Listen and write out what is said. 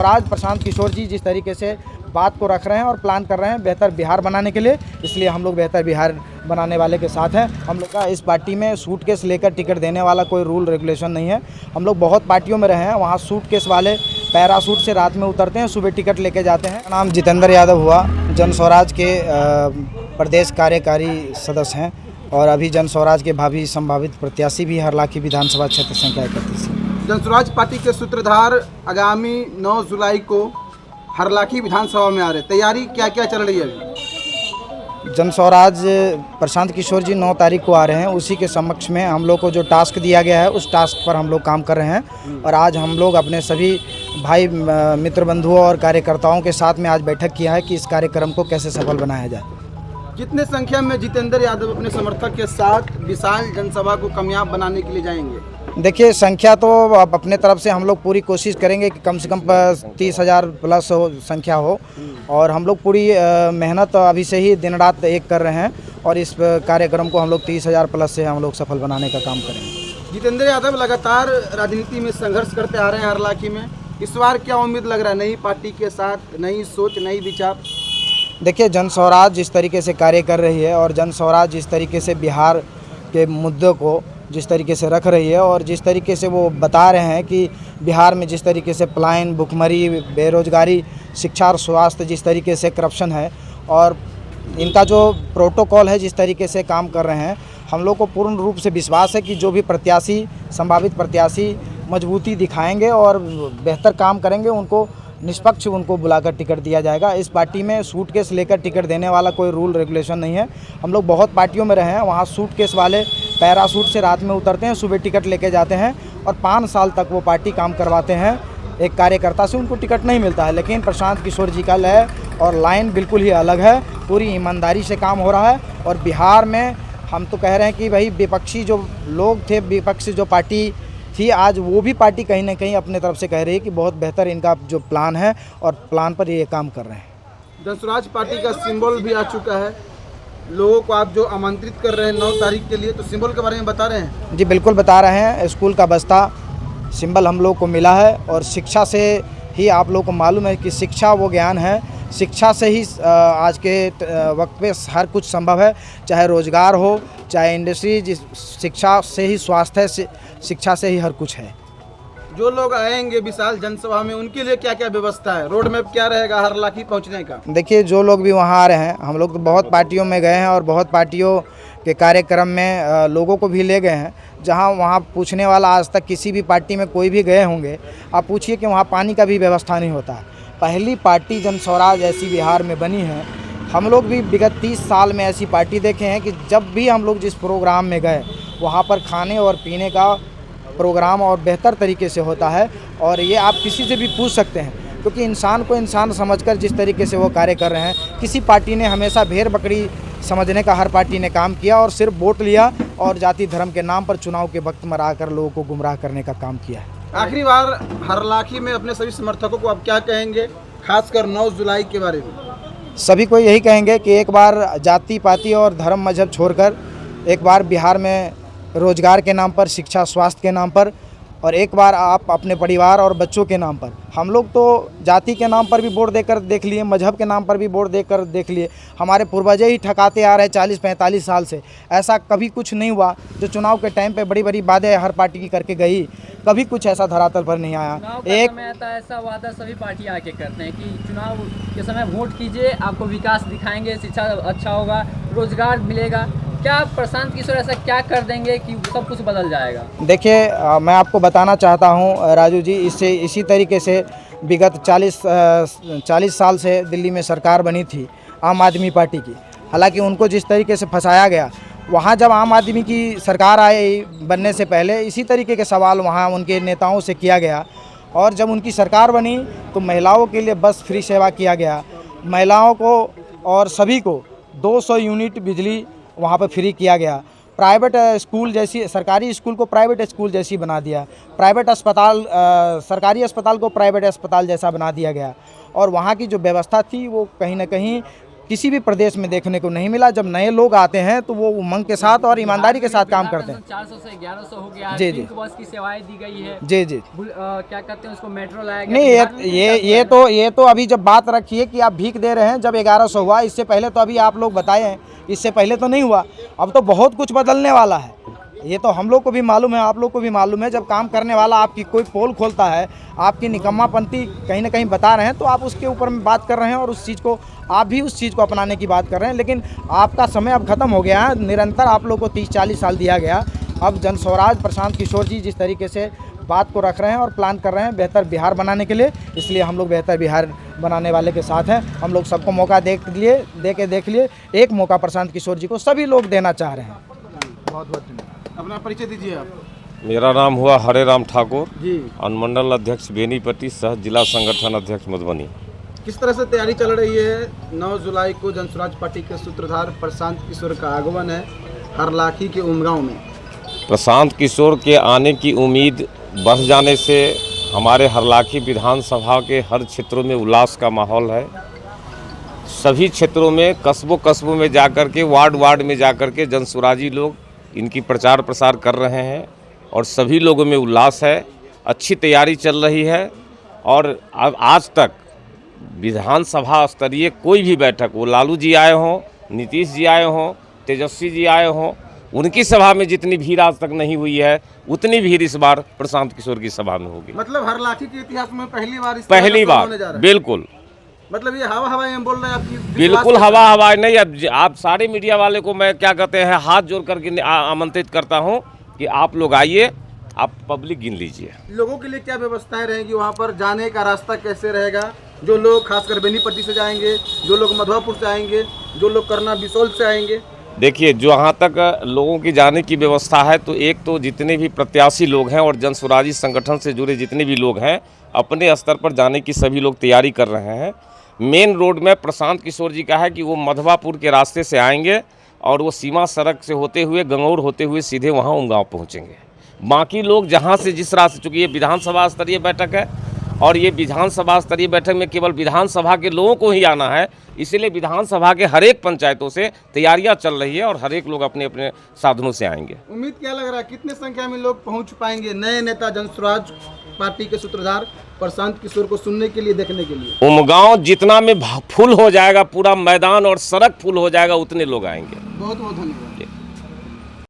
और आज प्रशांत किशोर जी जिस तरीके से बात को रख रहे हैं और प्लान कर रहे हैं बेहतर बिहार बनाने के लिए, इसलिए हम लोग बेहतर बिहार बनाने वाले के साथ हैं। हम लोग का इस पार्टी में सूटकेस लेकर टिकट देने वाला कोई रूल रेगुलेशन नहीं है। हम लोग बहुत पार्टियों में रहे हैं, वहाँ सूटकेस वाले पैरासूट से रात में उतरते हैं, सुबह टिकट लेके जाते हैं। नाम जितेंद्र यादव हुआ, जन स्वराज के प्रदेश कार्यकारी सदस्य हैं और अभी जन स्वराज के भावी संभावित प्रत्याशी भी हरलाखी विधानसभा क्षेत्र संख्या 31। जन स्वराज पार्टी के सूत्रधार आगामी 9 जुलाई को हरलाखी विधानसभा में आ रहे, तैयारी क्या क्या चल रही है अभी? जन स्वराज प्रशांत किशोर जी 9 तारीख को आ रहे हैं, उसी के समक्ष में हम लोग को जो टास्क दिया गया है उस टास्क पर हम लोग काम कर रहे हैं। और आज हम लोग अपने सभी भाई मित्र बंधुओं और कार्यकर्ताओं के साथ में आज बैठक किया है कि इस कार्यक्रम को कैसे सफल बनाया जाए। कितने संख्या में जितेंद्र यादव अपने समर्थक के साथ विशाल जनसभा को कामयाब बनाने के लिए जाएंगे? देखिए, संख्या तो अब अपने तरफ से हम लोग पूरी कोशिश करेंगे कि कम से कम 30,000 प्लस संख्या हो, और हम लोग पूरी मेहनत अभी से ही दिन रात एक कर रहे हैं और इस कार्यक्रम को हम लोग 30,000 प्लस से हम लोग सफल बनाने का काम करेंगे। जितेंद्र यादव लगातार राजनीति में संघर्ष करते आ रहे हैं हरलाखी में, इस बार क्या उम्मीद लग रहा है नई पार्टी के साथ, नई सोच, नई विचार? देखिए, जन स्वराज जिस तरीके से कार्य कर रही है और जन स्वराज जिस तरीके से बिहार के मुद्दों को जिस तरीके से रख रही है और जिस तरीके से वो बता रहे हैं कि बिहार में जिस तरीके से पलायन, भुखमरी, बेरोजगारी, शिक्षा और स्वास्थ्य जिस तरीके से करप्शन है, और इनका जो प्रोटोकॉल है जिस तरीके से काम कर रहे हैं, हम लोग को पूर्ण रूप से विश्वास है कि जो भी प्रत्याशी, संभावित प्रत्याशी मजबूती दिखाएंगे और बेहतर काम करेंगे, उनको निष्पक्ष उनको बुलाकर टिकट दिया जाएगा। इस पार्टी में सूटकेस लेकर टिकट देने वाला कोई रूल रेगुलेशन नहीं है। हम लोग बहुत पार्टियों में रहे हैं, वहाँ सूटकेस वाले पैरासूट से रात में उतरते हैं, सुबह टिकट लेके जाते हैं और 5 साल तक वो पार्टी काम करवाते हैं। एक कार्यकर्ता से उनको टिकट नहीं मिलता है, लेकिन प्रशांत किशोर जी का लय और लाइन बिल्कुल ही अलग है। पूरी ईमानदारी से काम हो रहा है और बिहार में हम तो कह रहे हैं कि भाई विपक्षी जो लोग थे, विपक्षी जो पार्टी थी, आज वो भी पार्टी कहीं ना कहीं अपने तरफ से कह रही है कि बहुत बेहतर इनका जो प्लान है और प्लान पर ये काम कर रहे हैं। जन स्वराज पार्टी का सिंबल भी आ चुका है, लोगों को आप जो आमंत्रित कर रहे हैं 9 तारीख के लिए, तो सिंबल के बारे में बता रहे हैं? जी बिल्कुल बता रहे हैं। स्कूल का बस्ता सिंबल हम लोग को मिला है और शिक्षा से ही आप लोग को मालूम है कि शिक्षा वो ज्ञान है, शिक्षा से ही आज के वक्त पे हर कुछ संभव है, चाहे रोज़गार हो, चाहे इंडस्ट्री, जिस शिक्षा से ही स्वास्थ्य है, शिक्षा से ही हर कुछ है। जो लोग आएंगे विशाल जनसभा में, उनके लिए क्या क्या व्यवस्था है, रोड मैप क्या रहेगा हरलाखी पहुंचने का? देखिए, जो लोग भी वहाँ आ रहे हैं, हम लोग तो बहुत पार्टियों में गए हैं और बहुत पार्टियों के कार्यक्रम में लोगों को भी ले गए हैं, जहाँ वहाँ पूछने वाला आज तक किसी भी पार्टी में कोई भी गए होंगे, आप पूछिए कि वहाँ पानी का भी व्यवस्था नहीं होता है। पहली पार्टी जन स्वराज ऐसी बिहार में बनी है। हम लोग भी विगत 30 साल में ऐसी पार्टी देखे हैं कि जब भी हम लोग जिस प्रोग्राम में गए, वहाँ पर खाने और पीने का प्रोग्राम और बेहतर तरीके से होता है। और ये आप किसी से भी पूछ सकते हैं, क्योंकि इंसान को इंसान समझकर जिस तरीके से वो कार्य कर रहे हैं, किसी पार्टी ने हमेशा भेड़ बकरी समझने का हर पार्टी ने काम किया और सिर्फ वोट लिया और जाति धर्म के नाम पर चुनाव के वक्त में आकर लोगों को गुमराह करने का काम किया है। आखिरी बार हरलाखी में अपने सभी समर्थकों को आप क्या कहेंगे, खासकर 9 जुलाई के बारे में? सभी को यही कहेंगे कि एक बार जाति पाति और धर्म मजहब छोड़कर एक बार बिहार में रोजगार के नाम पर, शिक्षा स्वास्थ्य के नाम पर, और एक बार आप अपने परिवार और बच्चों के नाम पर, हम लोग तो जाति के नाम पर भी वोट देकर देख लिए, मजहब के नाम पर भी वोट देकर देख लिए। हमारे पूर्वज ही ठकाते आ रहे 40-45 साल से, ऐसा कभी कुछ नहीं हुआ। जो चुनाव के टाइम पे बड़ी बड़ी बातें हर पार्टी की करके गई, कभी कुछ ऐसा धरातल पर नहीं आया। एक समय आता है, ऐसा वादा सभी पार्टी आके करते हैं कि चुनाव के समय वोट कीजिए, आपको विकास दिखाएंगे, शिक्षा अच्छा होगा, रोजगार मिलेगा। क्या प्रशांत किशोर ऐसा क्या कर देंगे कि सब कुछ बदल जाएगा? देखिए, मैं आपको बताना चाहता हूं राजू जी, इसी तरीके से विगत 40 साल से दिल्ली में सरकार बनी थी आम आदमी पार्टी की। हालांकि उनको जिस तरीके से फंसाया गया, वहाँ जब आम आदमी की सरकार आई बनने से पहले इसी तरीके के सवाल वहाँ उनके नेताओं से किया गया, और जब उनकी सरकार बनी तो महिलाओं के लिए बस फ्री सेवा किया गया। महिलाओं को और सभी को 200 यूनिट बिजली वहाँ पर फ्री किया गया। प्राइवेट स्कूल जैसी, सरकारी स्कूल को प्राइवेट स्कूल जैसी बना दिया। प्राइवेट अस्पताल, सरकारी अस्पताल को प्राइवेट अस्पताल जैसा बना दिया गया। और वहाँ की जो व्यवस्था थी वो कहीं ना कहीं किसी भी प्रदेश में देखने को नहीं मिला। जब नए लोग आते हैं तो वो उमंग के साथ और ईमानदारी के साथ काम करते हैं। 400 से 1100 हो गया, जी, जी। पिंक बस की सेवाएं दी गई है। जी जी। क्या कहते हैं उसको, मेट्रो लाया गया। नहीं, ये तो अभी जब बात रखी है कि आप भीख दे रहे हैं, जब 1100 हुआ, इससे पहले तो अभी आप लोग बताए हैं, इससे पहले तो नहीं हुआ। अब तो बहुत कुछ बदलने वाला है, ये तो हम लोग को भी मालूम है, आप लोग को भी मालूम है। जब काम करने वाला आपकी कोई पोल खोलता है, आपकी निकम्मापंती कहीं ना कहीं बता रहे हैं, तो आप उसके ऊपर में बात कर रहे हैं और उस चीज़ को आप भी उस चीज़ को अपनाने की बात कर रहे हैं। लेकिन आपका समय अब ख़त्म हो गया है। निरंतर आप लोग को 30-40 साल दिया गया। अब जन स्वराज प्रशांत किशोर जी जिस तरीके से बात को रख रहे हैं और प्लान कर रहे हैं बेहतर बिहार बनाने के लिए, इसलिए हम लोग बेहतर बिहार बनाने वाले के साथ हैं। हम लोग सबको मौका देख लिए एक मौका प्रशांत किशोर जी को सभी लोग देना चाह रहे हैं। बहुत बहुत धन्यवाद। अपना परिचय दीजिए आप। मेरा नाम हुआ हरे राम ठाकुर, जी। अनुमंडल अध्यक्ष बेनीपट्टी, सह जिला संगठन अध्यक्ष मधुबनी। किस तरह से तैयारी चल रही है? 9 जुलाई को जन स्वराज पार्टी के सूत्रधार प्रशांत किशोर का आगमन है हरलाखी के उमगांव में। प्रशांत किशोर के आने की उम्मीद बढ़ जाने से हमारे हरलाखी विधानसभा के हर क्षेत्रों में उल्लास का माहौल है। सभी क्षेत्रों में कस्बों में जाकर के, वार्ड में जाकर के जन स्वराजी लोग इनकी प्रचार प्रसार कर रहे हैं और सभी लोगों में उल्लास है। अच्छी तैयारी चल रही है और अब आज तक विधानसभा स्तरीय कोई भी बैठक, वो लालू जी आए हों, नीतीश जी आए हों, तेजस्वी जी आए हों, उनकी सभा में जितनी भीड़ आज तक नहीं हुई है, उतनी भीड़ इस बार प्रशांत किशोर की सभा में होगी। मतलब हरलाखी के इतिहास में पहली बार पहली बार, बिल्कुल। मतलब ये हवा हम बोल रहे हैं आपकी? बिल्कुल हवा नहीं। अब आप सारे मीडिया वाले को मैं क्या कहते हैं, हाथ जोड़ करके आमंत्रित करता हूं कि आप लोग आइए, आप पब्लिक गिन लीजिए। लोगों के लिए क्या व्यवस्थाएं रहेंगी वहां पर? जाने का रास्ता कैसे रहेगा? जो लोग खासकर बेनीपट्टी से जाएंगे, जो लोग मधुआपुर से आएंगे, जो लोग करना बिसौल से आएंगे? देखिए, जहाँ तक लोगों की जाने की व्यवस्था है, तो एक तो जितने भी प्रत्याशी लोग हैं और जन स्वराजी संगठन से जुड़े जितने भी लोग हैं, अपने स्तर पर जाने की सभी लोग तैयारी कर रहे हैं। मेन रोड में प्रशांत किशोर जी का है कि वो मधवापुर के रास्ते से आएंगे और वो सीमा सड़क से होते हुए, गंगौर होते हुए सीधे वहाँ उमगांव पहुँचेंगे। बाकी लोग जहाँ से जिस रास्ते, चूँकि ये विधानसभा स्तरीय बैठक है और ये विधानसभा स्तरीय बैठक में केवल विधानसभा के लोगों को ही आना है, इसीलिए विधानसभा के हर एक पंचायतों से तैयारियां चल रही है और हर एक लोग अपने अपने साधनों से आएंगे। उम्मीद क्या लग रहा है, कितने संख्या में लोग पहुंच पाएंगे नए नेता जन स्वराज पार्टी के सूत्रधार प्रशांत किशोर को सुनने के लिए, देखने के लिए? उमगांव जितना में फुल हो जाएगा, पूरा मैदान और सड़क फुल हो जाएगा, उतने लोग आएंगे। बहुत बहुत धन्यवाद।